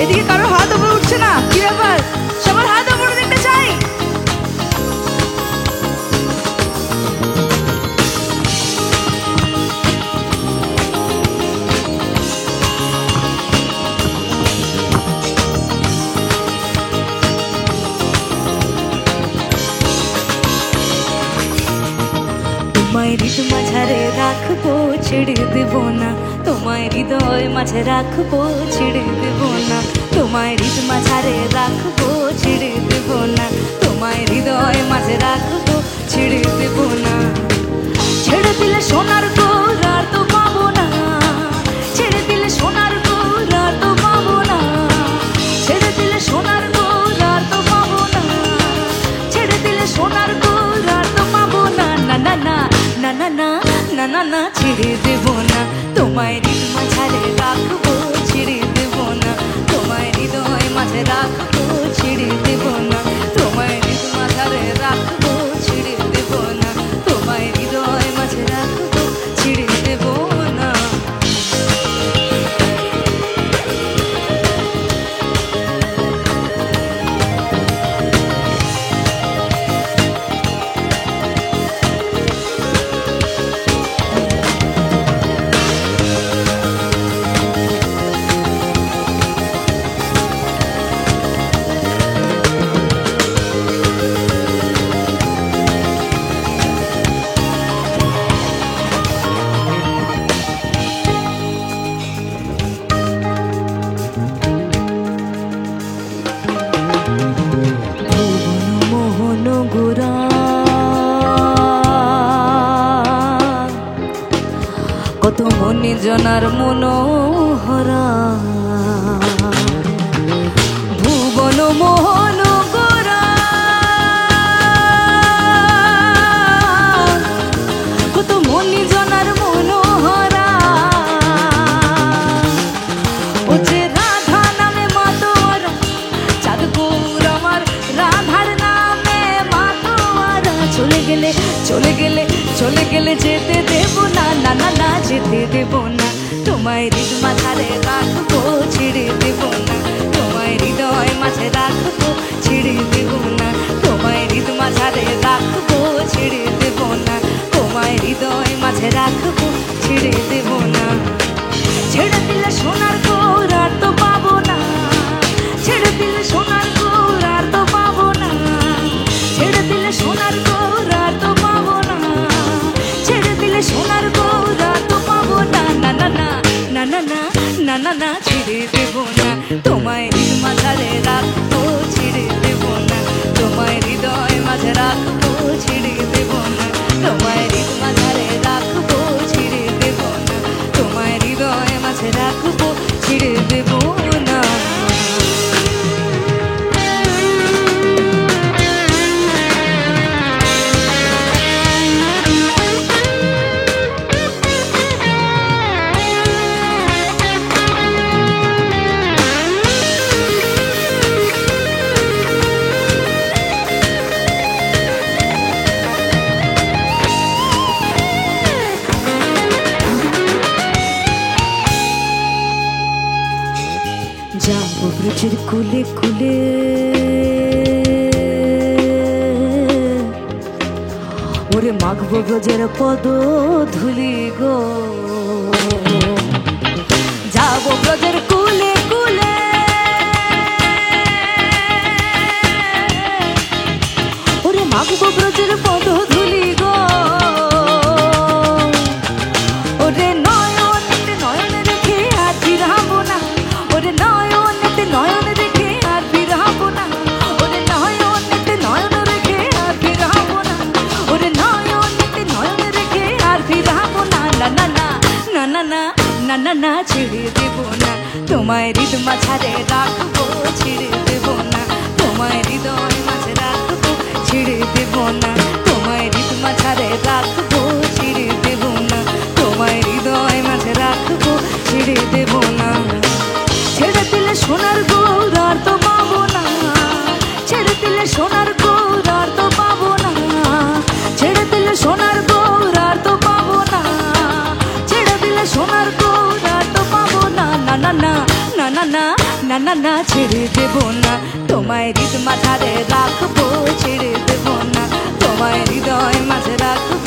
এদিকে কারো হাত উপরে উঠছে না, কি ব্যাপার? সবার হাত উপরে দেখতে চাই। তোমায় হৃদ মাঝারে রাখবো, ছেড়ে দেব না। তোমায় হৃদয় মাঝে রাখবো, ছেড়ে দেব না। তোমায় হৃদ মাঝারে রাখবো, ছেড়ে দেব না। তোমায় হৃদয় মাঝে রাখবো, ছেড়ে দেব না। ছেড়ে দিলে সোনার গোল আর তো পাবো না। ছেড়ে দিলে সোনার গোল আর তো পাবো না। ছেড়ে দিলে সোনার গোল আর তো পাবো না। ছেড়ে দিলে সোনার গোল আর তো পাবো না। না না না না না না না না না, ছেড়ে দেব না। তোমায় হৃদ মাঝারে রাখবো, ছেড়ে দেব না। তোমায় হৃদয় মাঝে রাখবো, ছেড়ে দেব না। তোমায় হৃদ মাঝারে রাখবো, ছেড়ে দেব না। তোমায় হৃদয় মাঝে রাখবো, ছেড়ে দেব না। কত মনে জনার মনোহরা, ভুবন মোহন গোরা। কত মনে জনার মনোহরা, ও যে রাধা নামে মাতোয়ারা। চাঁদ গৌর আমার রাধার নামে মাতোয়ারা। চলে গেলে চলে গেলে চলে গেলে যেতে দেব না। না না না, যেতে দেব না। তোমায় হৃদ মাঝারে রাখবো, ছেড়ে দেব না। তোমায় হৃদয় মাঝে রাখবো, ছেড়ে দেব না। তোমায় হৃদ মাঝারে রাখবো, ছেড়ে দেব না। তোমায় হৃদয় মাঝে রাখবো, ছেড়ে দেব না। ছেড়ে দিলে সোনার গোল আর তো পাবো না। ছেড়ে দিলে সোনার গোল আর তো পাবো না। ছেড়ে দিলে সোনার গোল আর তো পাবো না। ছেড়ে দিলে সোনার গোল আর তো পাবো না। না না না না না না না না না, ছেড়ে দেব না। তোমায় হৃদ মাঝারে রাখবো, ছেড়ে দেব না। তোমায় হৃদয় মাঝে রাখবো, ছেড়ে দেব না। তোমায় হৃদ মাঝারে রাখবো, ছেড়ে দেব না। তোমায় হৃদয় মাঝে রাখবো, ছেড়ে দেব না। যাবো ব্রজের কুলে কুলে, ওরে মাখবো ব্রজের পদ ধুলি গো। যাবো ব্রজের কুলে কুলে, ওরে মাখবো ব্রজের পদ ধুলি গো। ওরে নয়নেতে নয়ন রেখে আর ফিরাবো না। ওরে নয়নেতে নয়ন রেখে আর ফিরাবো না। ওরে নয়নেতে নয়ন রেখে আর ফিরাবো না। ওরে নয়নেতে নয়ন রেখে আর ফিরাবো না। না না না না না না না না না, ছেড়ে দেব না। তোমায় হৃদ মাঝারে রাখবো, ছেড়ে দেব না। তোমায় হৃদয় মাঝে রাখবো, ছেড়ে দেব না। তোমায় হৃদ মাঝারে রাখবো, ছেড়ে দেব না। তোমায় হৃদয় মাঝে রাখবো, ছেড়ে দেব না। ছেড়ে দিলে সোনার গোল আর তো পাবো না। ছেড়ে দিলে সোনার গোল আর তো পাবো না। ছেড়ে দিলে সোনার গোল আর তো পাবো না। ছেড়ে দিলে সোনার গোল আর তো পাবো না। না না না না না না না না না ছেড়ে দেব না, তোমায় হৃদ মাঝারে রাখবো, ছেড়ে দেব না, তোমায় হৃদয় মাঝে রাখবো।